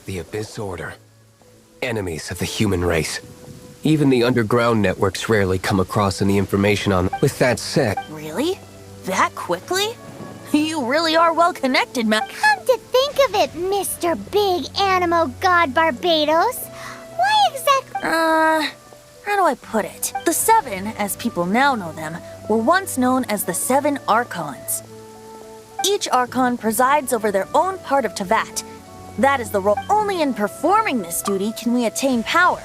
The Abyss Order. Enemies of the human race. Even the underground networks rarely come across any information on them. With that said... Really? That quickly? You really are well connected, Come to think of it, Mr. Big Animo God Barbados. Why exactly? How do I put it? The Seven, as people now know them, were once known as the Seven Archons. Each Archon presides over their own part of Teyvat. That is the role. Only in performing this duty can we attain power.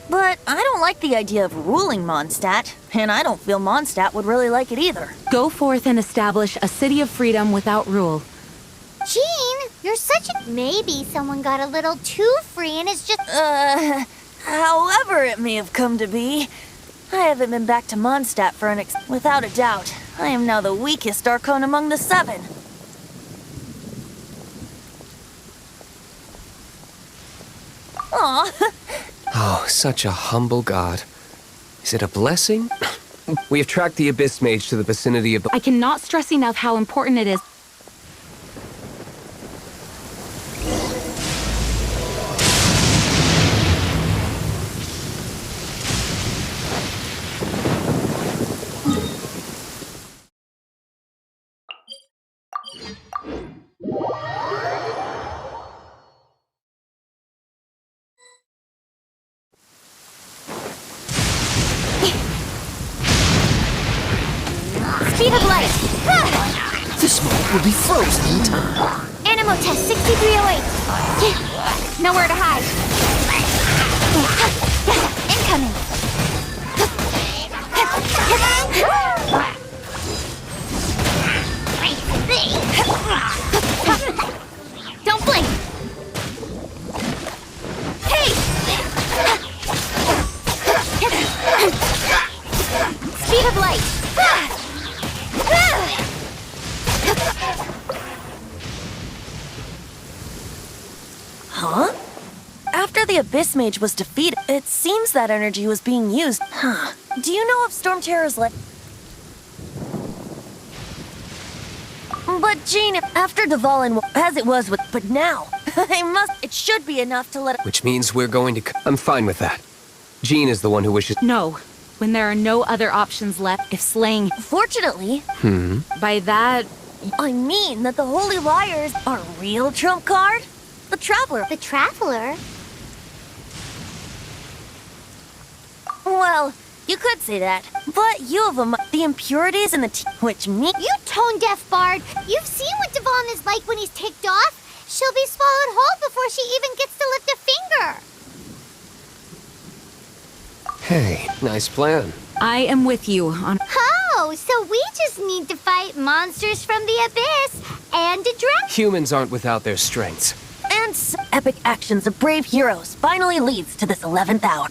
But I don't like the idea of ruling Mondstadt, and I don't feel Mondstadt would really like it either. Go forth and establish a city of freedom without rule. Jean, you're such a... Maybe someone got a little too free and is just... However it may have come to be, I haven't been back to Mondstadt for Without a doubt, I am now the weakest Archon among the Seven. Aw. Oh, such a humble god. Is it a blessing? We have tracked the Abyss Mage to the vicinity of the... I cannot stress enough how important it is. Speed of light! This moment will be frozen in time. Animo test 6308. Nowhere to hide. Incoming. Don't blink. Hey! Speed of light. Huh? After the Abyss Mage was defeated, it seems that energy was being used. Huh. Do you know if Storm Terror's let... But Jean, after Dvalin, as it was with... But now, it should be enough to let... Which means we're going to... I'm fine with that. Jean is the one who wishes... No. When there are no other options left, if slaying... Fortunately... By that... I mean that the Holy Liars are a real trump card? The Traveler. The Traveler? Well, you could say that. But you have the impurities in the which me... You tone-deaf bard! You've seen what Dvalin is like when he's ticked off. She'll be swallowed whole before she even gets to lift a finger. Hey, nice plan. I am with you on... Oh, so we just need to fight monsters from the Abyss and a dragon. Humans aren't without their strengths. And epic actions of brave heroes finally leads to this 11th hour.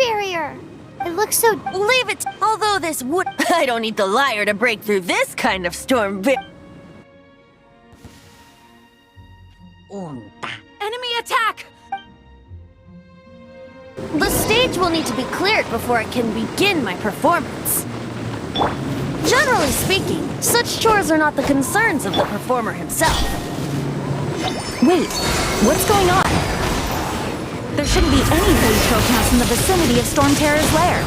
barrier. It looks so... Leave it! Although this would... I don't need the liar to break through this kind of storm. Enemy attack! The stage will need to be cleared before I can begin my performance. Generally speaking, such chores are not the concerns of the performer himself. Wait, what's going on? There shouldn't be any holy trophouse in the vicinity of Storm Terror's lair.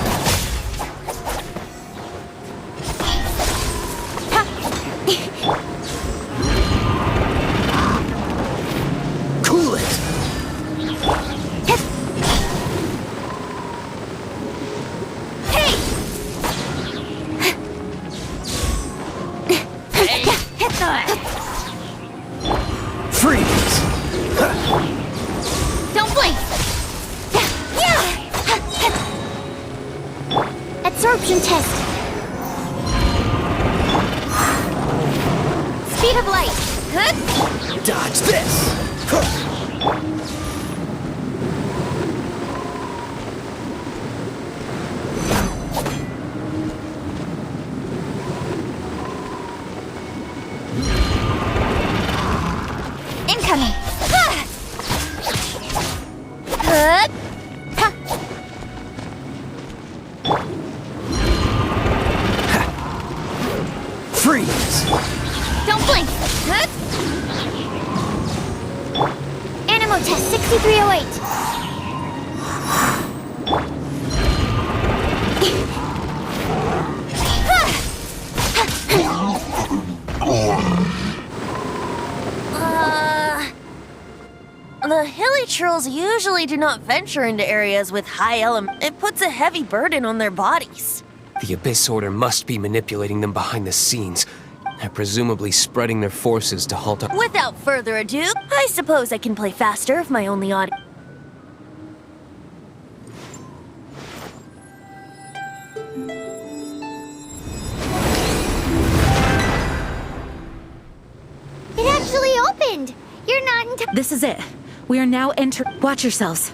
Cool it! Freeze! Don't blink! Absorption test. Speed of light. Dodge this! Incoming. Freeze! Don't blink. Animo test 6308. The hilly trolls usually do not venture into areas with high element. It puts a heavy burden on their bodies. The Abyss Order must be manipulating them behind the scenes, and presumably spreading their forces to halt our... Without further ado, I suppose I can play faster if my only audience... It actually opened. You're not in time. This is it. We are now entering. Watch yourselves.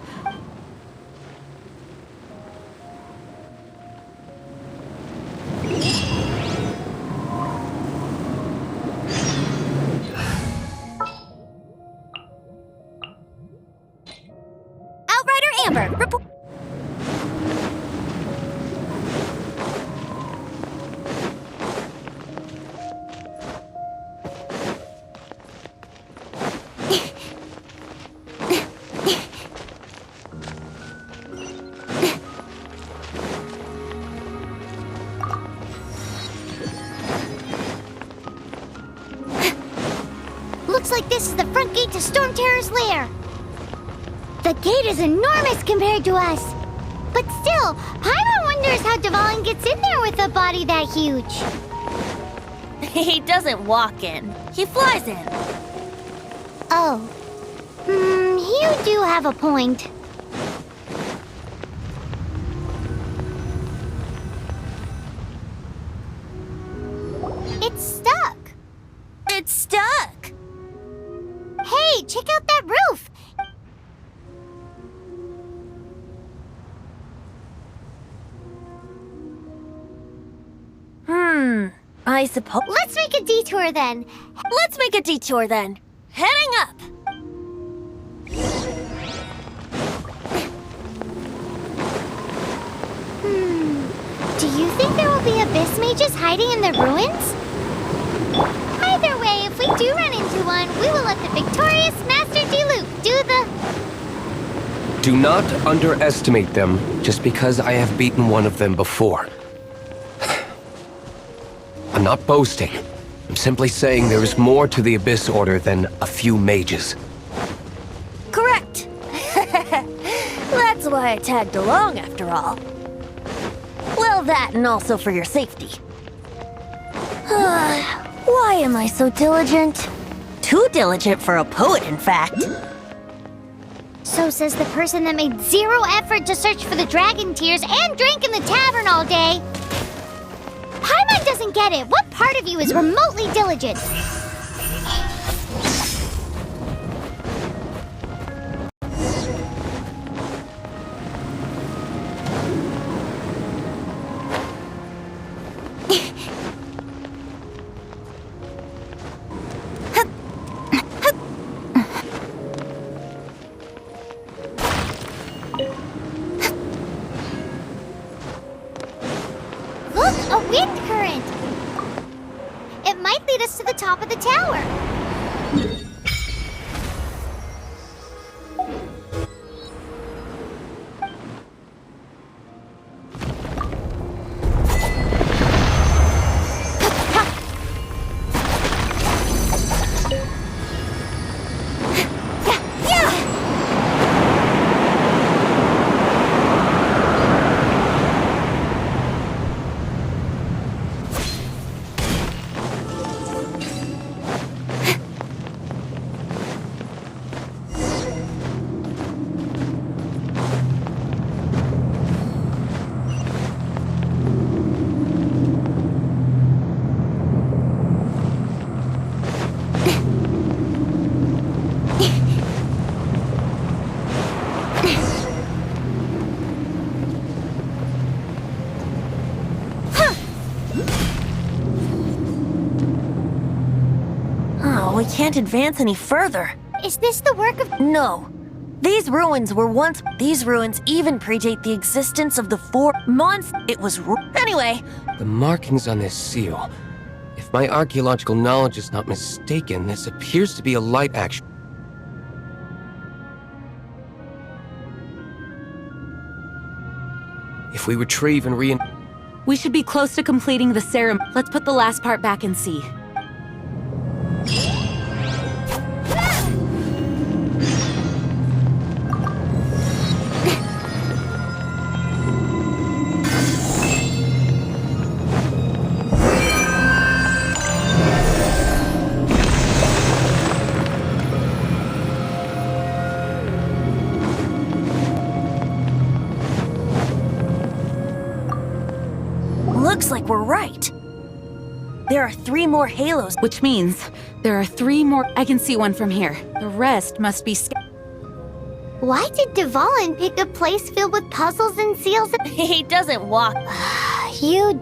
Outrider Amber, report. Looks like this is the front gate to Storm Terror's lair. The gate is enormous compared to us. But still, Paimon wonders how Dvalin gets in there with a body that huge. He doesn't walk in. He flies in. Oh. You do have a point. It's stuck. It's stuck. Hey, check out that roof. I suppose... Let's make a detour then. Let's make a detour then. Heading up. Do you think there will be abyss mages hiding in the ruins? Either way, if we do run into one, we will let the victorious Master Diluc do the... Do not underestimate them just because I have beaten one of them before. I'm not boasting. I'm simply saying there is more to the Abyss Order than a few mages. Correct. That's why I tagged along after all. Well, that and also for your safety. Why am I so diligent? Too diligent for a poet, in fact. So says the person that made zero effort to search for the dragon tears and drank in the tavern all day. Paimon doesn't get it. What part of you is remotely diligent? us to the top of the tower. We can't advance any further. Is this the work of... No. These ruins were once... These ruins even predate the existence of the 4 months. It was... Anyway. The markings on this seal. If my archaeological knowledge is not mistaken, this appears to be a light action. If we retrieve and We should be close to completing the ceremony. Let's put the last part back and see. Looks like we're right. There are 3 more halos. Which means there are 3 more. I can see one from here. The rest must be Why did Dvalin pick a place filled with puzzles and seals? He doesn't walk. You...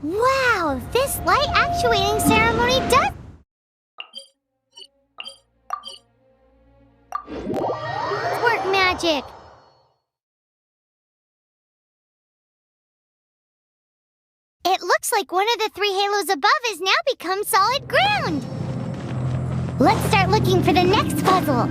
Wow, this light actuating ceremony does... work magic! It looks like one of the 3 halos above has now become solid ground! Let's start looking for the next puzzle!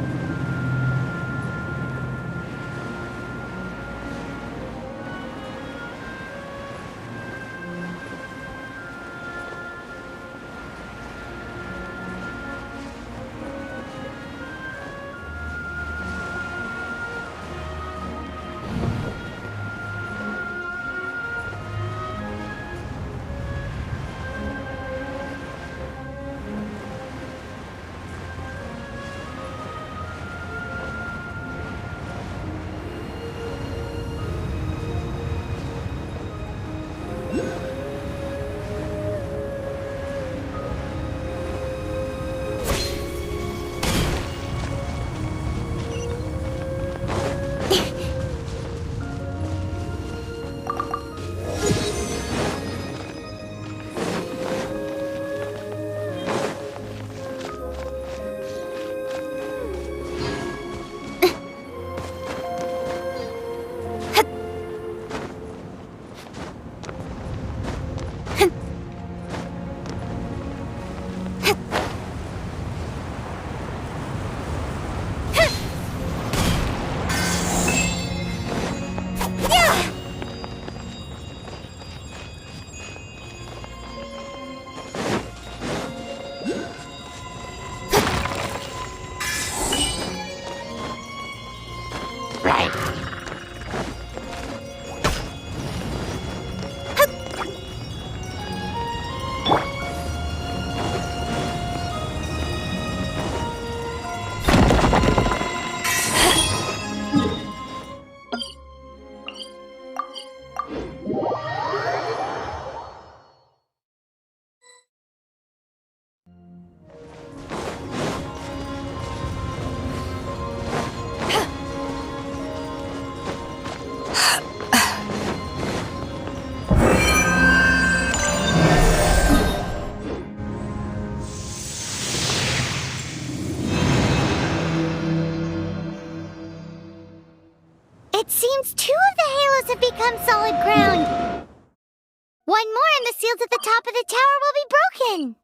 It seems 2 of the halos have become solid ground. One more and the seals at the top of the tower will be broken.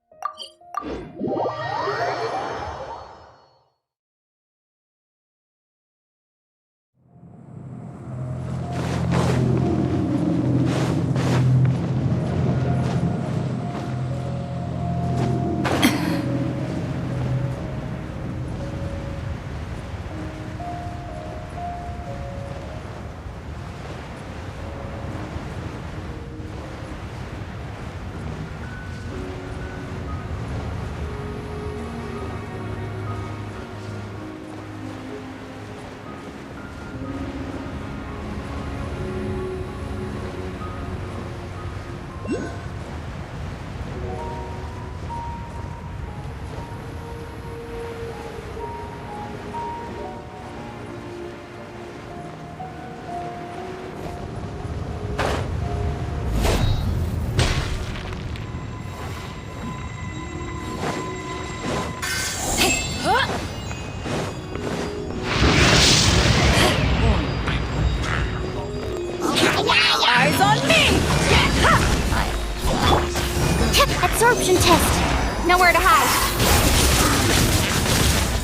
Absorption test. Nowhere to hide.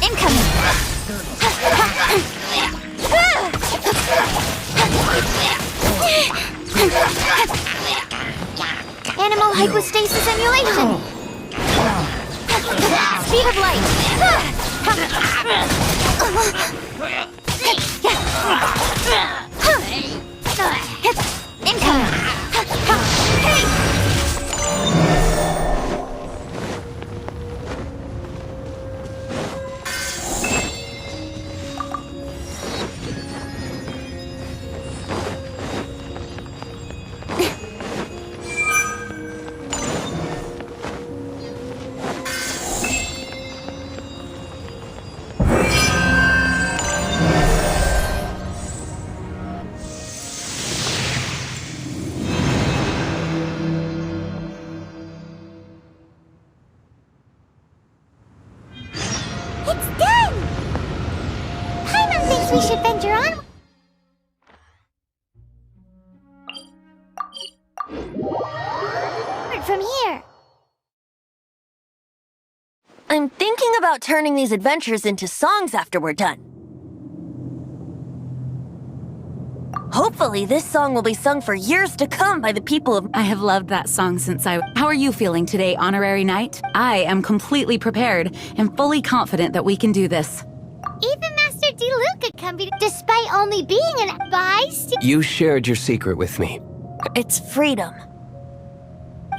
Incoming. Animal hypostasis emulation. Speed of light. Incoming. We should venture on. From here. I'm thinking about turning these adventures into songs after we're done. Hopefully, this song will be sung for years to come by the people of... I have loved that song since I... How are you feeling today, Honorary Knight? I am completely prepared and fully confident that we can do this. Even Master D. could come despite only being an bystander. You shared your secret with me. It's freedom.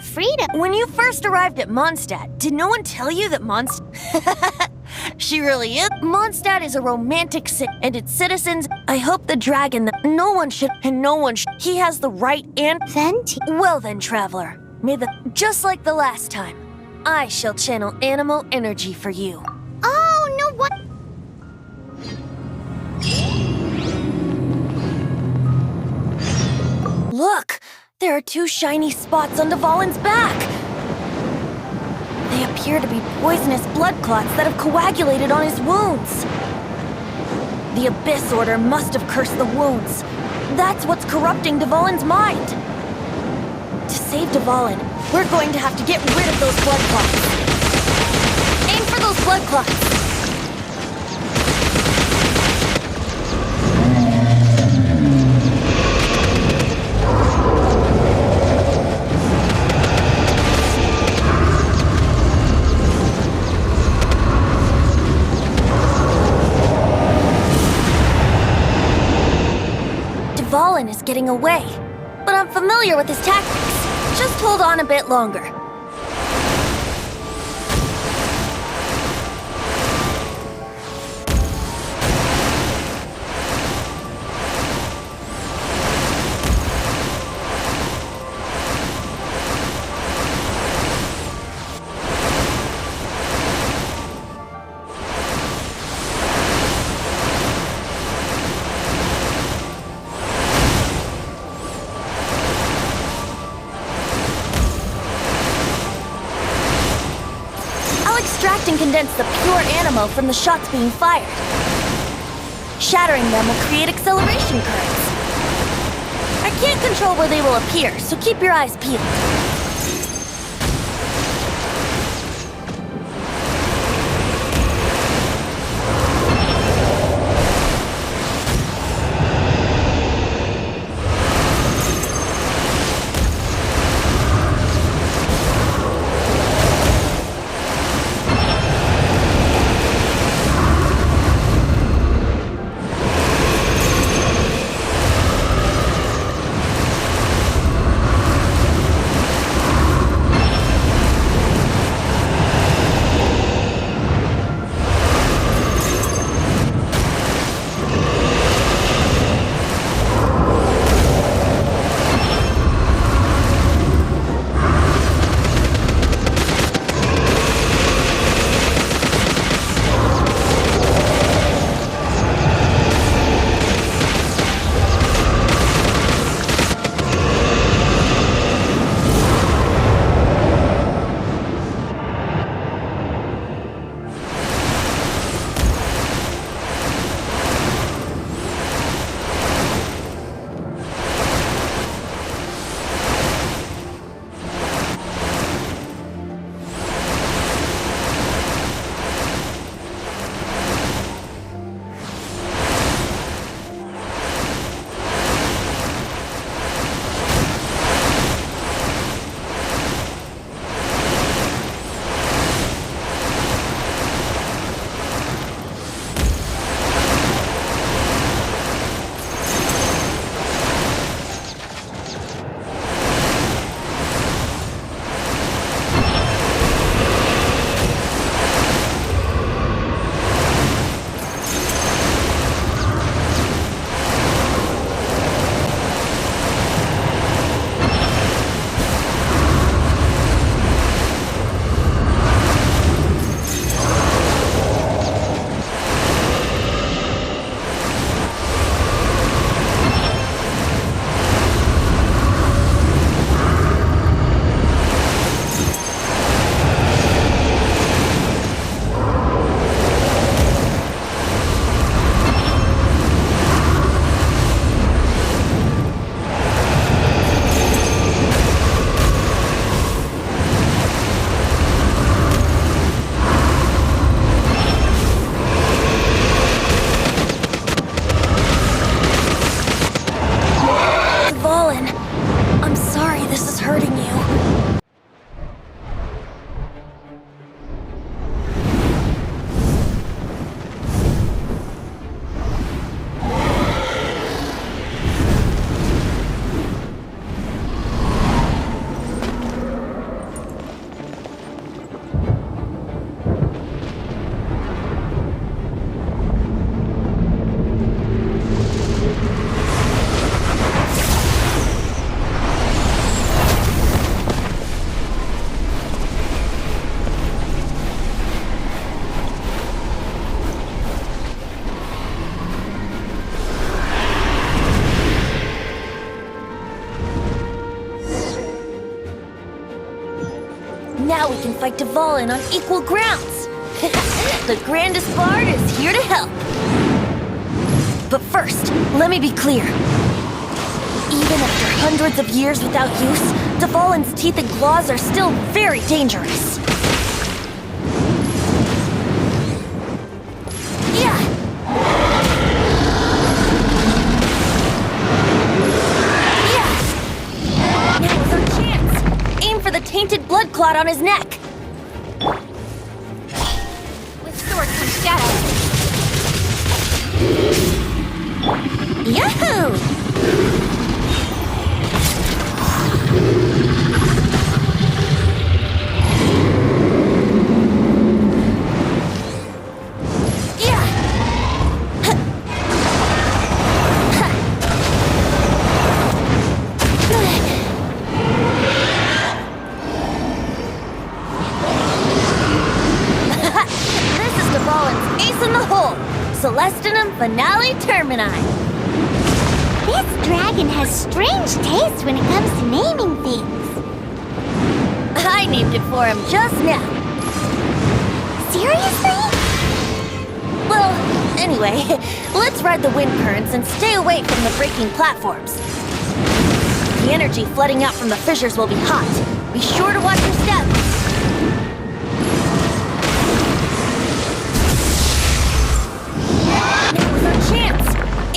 Freedom? When you first arrived at Mondstadt, did no one tell you that Mondstadt... She really is. Mondstadt is a romantic city, and its citizens... I hope the dragon that no one should... And no one should... He has the right and... Venti. Well then, traveler. May the... Just like the last time, I shall channel animal energy for you. Oh, no, what... Look! There are 2 shiny spots on Dvalin's back! They appear to be poisonous blood clots that have coagulated on his wounds. The Abyss Order must have cursed the wounds. That's what's corrupting Dvalin's mind. To save Dvalin, we're going to have to get rid of those blood clots. Aim for those blood clots! Dvalin is getting away, but I'm familiar with his tactics. Just hold on a bit longer. Extract and condense the pure animal from the shots being fired. Shattering them will create acceleration currents. I can't control where they will appear, so keep your eyes peeled. Now we can fight Dvalin on equal grounds. The grandest bard is here to help. But first, let me be clear. Even after hundreds of years without use, Dvalin's teeth and claws are still very dangerous. Yeah! Yeah! Now is our chance! Aim for the tainted blood clot on his neck! With sword comes shadow. Yahoo! Celestinum Finale Termini. This dragon has strange taste when it comes to naming things. I named it for him just now. Seriously? Well, Anyway, let's ride the wind currents and stay away from the breaking platforms. The energy flooding out from the fissures will be hot. Be sure to watch your step. Now is our chance.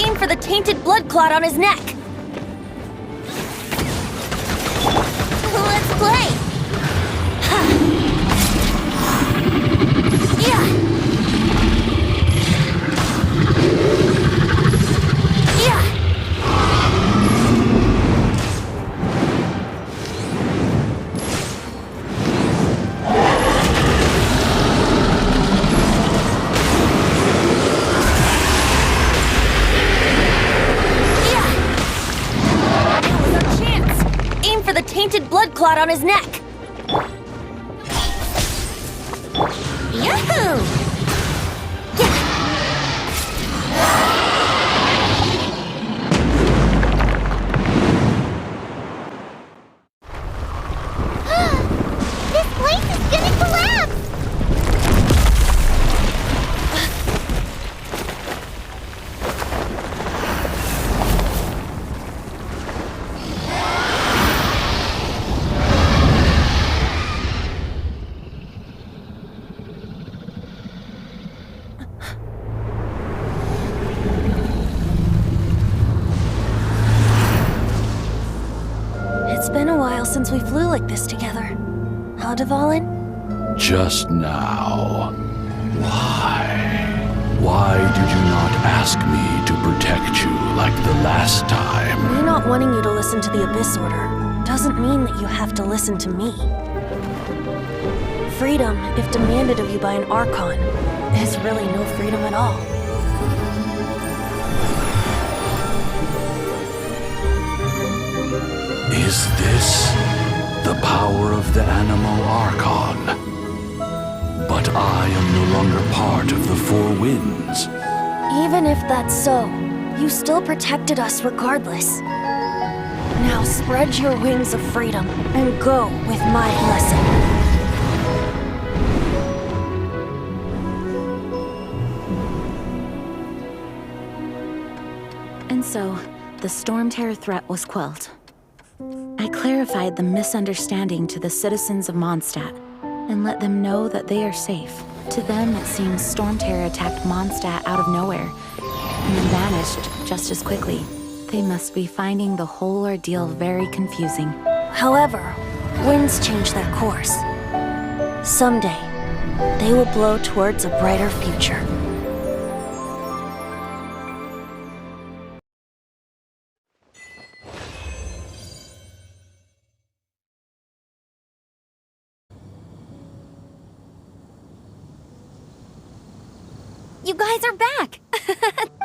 Aim for the tainted blood clot on his neck. Let's play. Yeah. Yeah. The tainted blood clot on his neck. Yahoo! This place is gonna collapse! It's been a while since we flew like this together. Huh, Dvalin? Just now. Why? Why did you not ask me to protect you like the last time? Me not wanting you to listen to the Abyss Order doesn't mean that you have to listen to me. Freedom, if demanded of you by an Archon, is really no freedom at all. Is this the power of the Animal Archon? But I am no longer part of the Four Winds. Even if that's so, you still protected us regardless. Now spread your wings of freedom and go with my blessing. And so, the Storm Terror threat was quelled. I clarified the misunderstanding to the citizens of Mondstadt and let them know that they are safe. To them, it seems Storm Terror attacked Mondstadt out of nowhere and then vanished just as quickly. They must be finding the whole ordeal very confusing. However, winds change their course. Someday, they will blow towards a brighter future. You guys are back!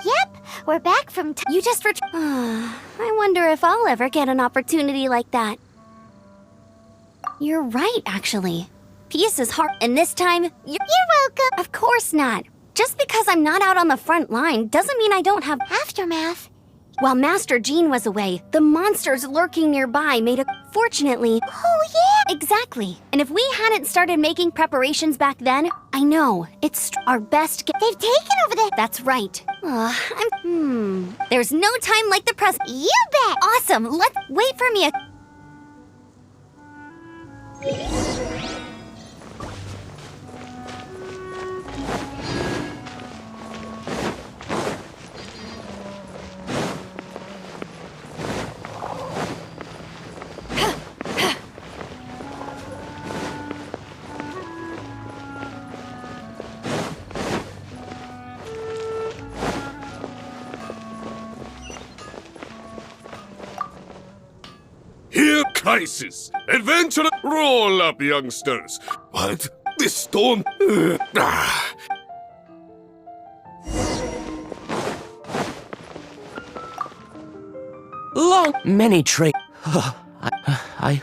Yep, we're back from you just I wonder if I'll ever get an opportunity like that. You're right, actually. Peace is hard, and this time, you're welcome! Of course not. Just because I'm not out on the front line doesn't mean I don't have aftermath. While Master Jean was away, the monsters lurking nearby made a... Fortunately... Oh, yeah! Exactly. And if we hadn't started making preparations back then, I know, it's our best... They've taken over the... That's right. There's no time like the present. You bet! Awesome! Let's... Wait for me a... Here, crisis! Adventure! Roll up, youngsters! What? This storm? Long many train. I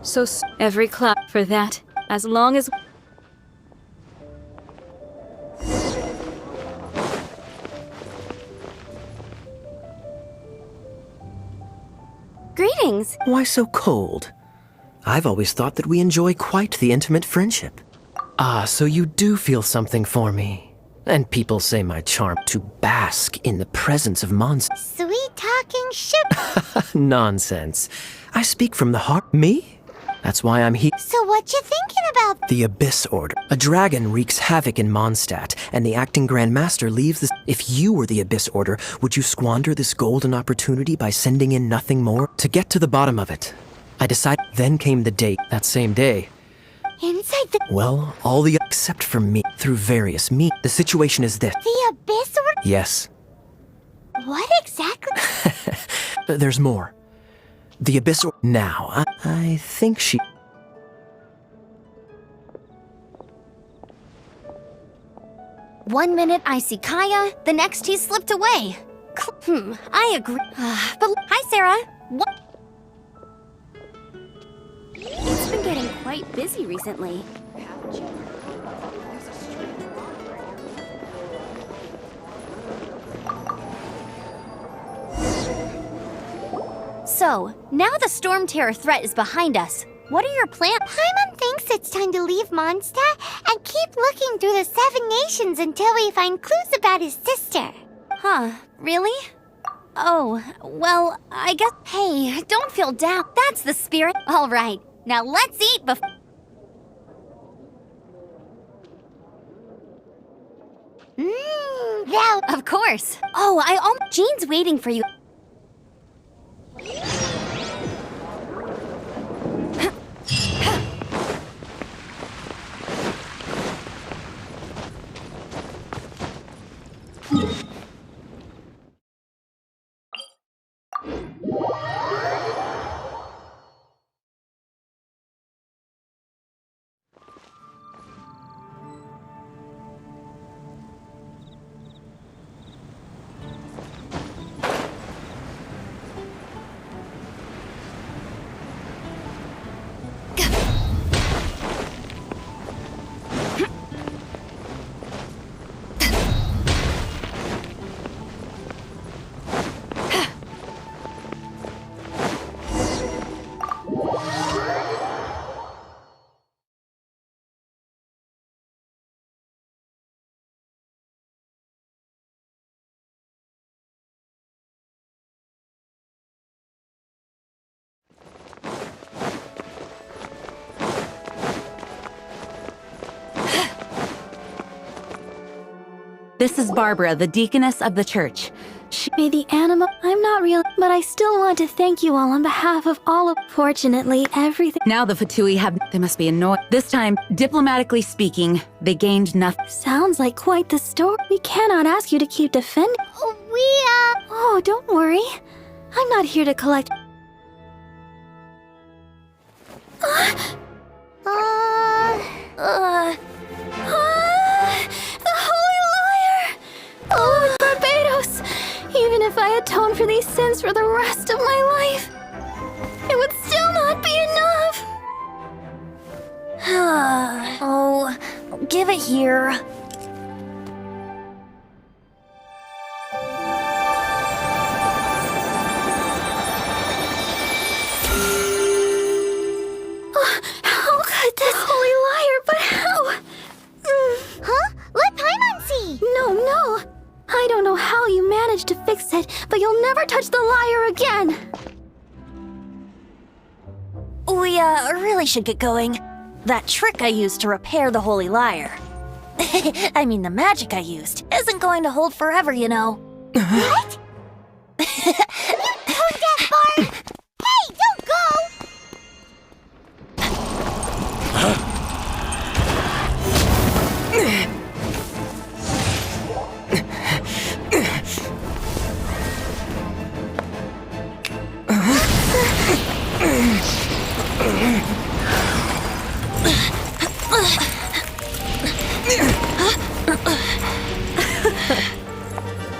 So every cloud for that, as long as... Greetings! Why so cold? I've always thought that we enjoy quite the intimate friendship. Ah, so you do feel something for me. And people say my charm to bask in the presence of monsters. Sweet talking ship. Nonsense. I speak from the heart. Me? That's why I'm here. So what you thinking about? The Abyss Order. A dragon wreaks havoc in Mondstadt, and the acting Grand Master leaves this. If you were the Abyss Order, would you squander this golden opportunity by sending in nothing more? To get to the bottom of it, I decided. Then came the date, that same day. Inside the... Well, all the except for me, through various means. The situation is this. The Abyss Order? Yes. What exactly? There's more. The Abyss Order. Now, I think she... One minute I see Kaya, the next he's slipped away. I agree. But hi, Sarah. What? It's been getting quite busy recently. So, now the Storm Terror threat is behind us. What are your plans? Paimon thinks it's time to leave Mondstadt and keep looking through the 7 nations until we find clues about his sister. Huh, really? Oh, well, I guess... Hey, don't feel down. That's the spirit. All right, now let's eat before... That... Of course. Oh, Jean's waiting for you. This is Barbara, the deaconess of the church. May the animal... I'm not real, but I still want to thank you all on behalf of all of... Fortunately, everything... Now the Fatui have... They must be annoyed. This time, diplomatically speaking, they gained nothing. Sounds like quite the story. We cannot ask you to keep defending... Oh, don't worry. I'm not here to collect... The Holy Liar! Oh, Barbados! Even if I atone for these sins for the rest of my life, it would still not be enough! Oh, give it here. How could this Holy Liar, but how? Huh? Let Paimon see! No. I don't know how you managed to fix it, but you'll never touch the liar again! We, really should get going. That trick I used to repair the Holy Liar. I mean, the magic I used isn't going to hold forever, you know. What? You tone-deaf bard! Hey, don't go!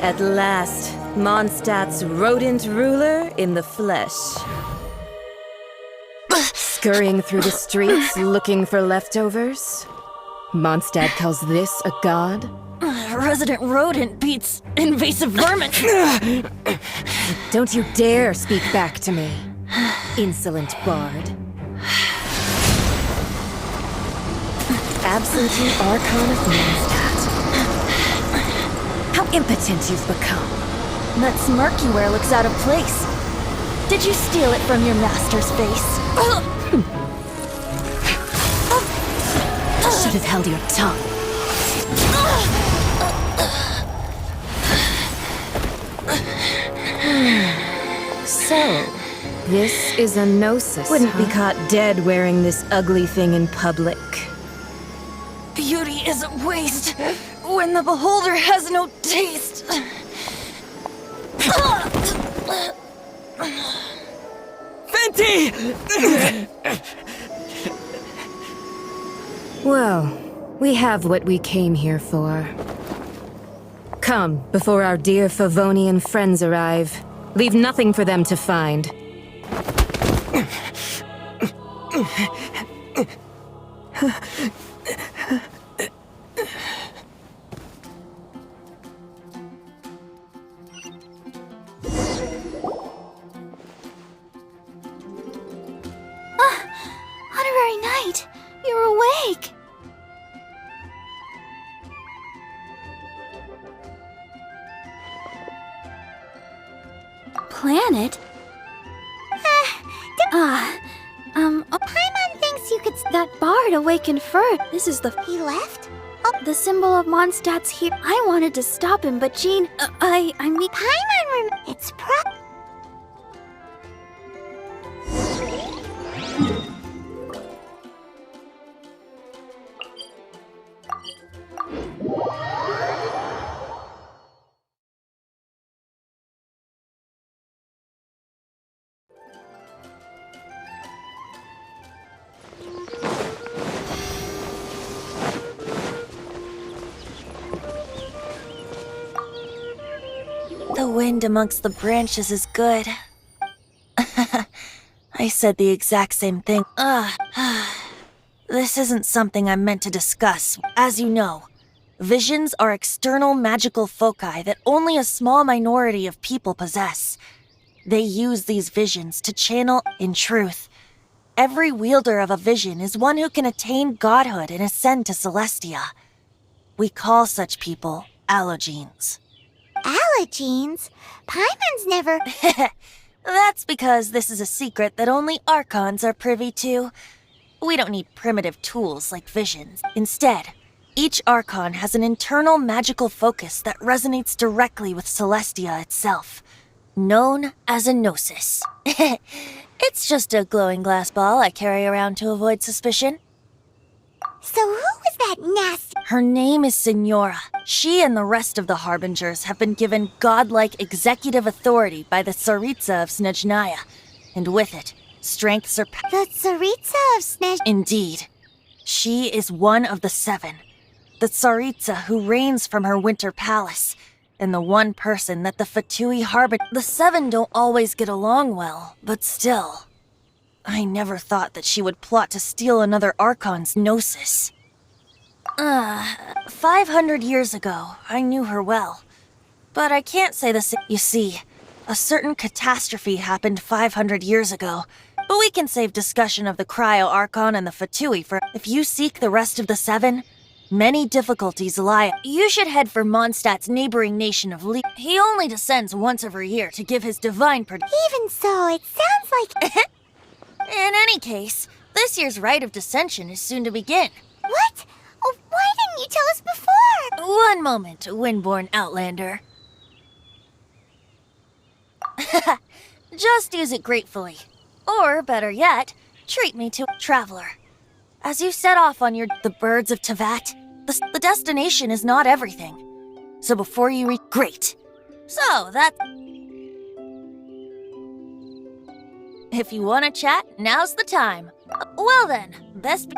At last, Mondstadt's rodent ruler in the flesh. Scurrying through the streets looking for leftovers? Mondstadt calls this a god? Resident rodent beats invasive vermin. Don't you dare speak back to me, insolent bard. Absentee Archon of Mondstadt. How impotent you've become. That smirk you wear looks out of place. Did you steal it from your master's face? Should have held your tongue. So, this is a gnosis. Wouldn't be caught dead wearing this ugly thing in public. Beauty is a waste when the beholder has no taste. Venti! Well, we have what we came here for. Come, before our dear Favonian friends arrive. Leave nothing for them to find. Honorary Knight, you're awake. Planet? Paimon thinks you could... That bard awakened first. This is the... He left? The symbol of Mondstadt's here. I wanted to stop him, but Jean... I mean... Paimon It's The wind amongst the branches is good. I said the exact same thing. This isn't something I'm meant to discuss. As you know, visions are external magical foci that only a small minority of people possess. They use these visions to channel. In truth, every wielder of a vision is one who can attain godhood and ascend to Celestia. We call such people allogenes. Allogenes? Paimon's never... That's because this is a secret that only Archons are privy to. We don't need primitive tools like visions. Instead, each Archon has an internal magical focus that resonates directly with Celestia itself, known as a gnosis. It's just a glowing glass ball I carry around to avoid suspicion. So who was that nasty... Her name is Signora. She and the rest of the Harbingers have been given godlike executive authority by the Tsaritsa of Snezhnaya, and with it, strength surpassed. The Tsaritsa of Snezh... Indeed. She is one of the seven, the Tsaritsa who reigns from her winter palace, and the one person that the Fatui harbor. The seven don't always get along well, but still. I never thought that she would plot to steal another Archon's gnosis. 500 years ago, I knew her well. But I can't say the same. You see, a certain catastrophe happened 500 years ago, but we can save discussion of the Cryo Archon and the Fatui for... If you seek the rest of the seven, many difficulties lie. You should head for Mondstadt's neighboring nation of Lee. He only descends once every year to give his divine Even so, it sounds like... In any case, this year's rite of descension is soon to begin. What? Oh, why didn't you tell us before? One moment, Windborn Outlander. Just use it gratefully. Or, better yet, treat me to Traveler. As you set off on the birds of Tevat, the destination is not everything. So before you reach... Great. So, that... If you want to chat, now's the time. Well then, best...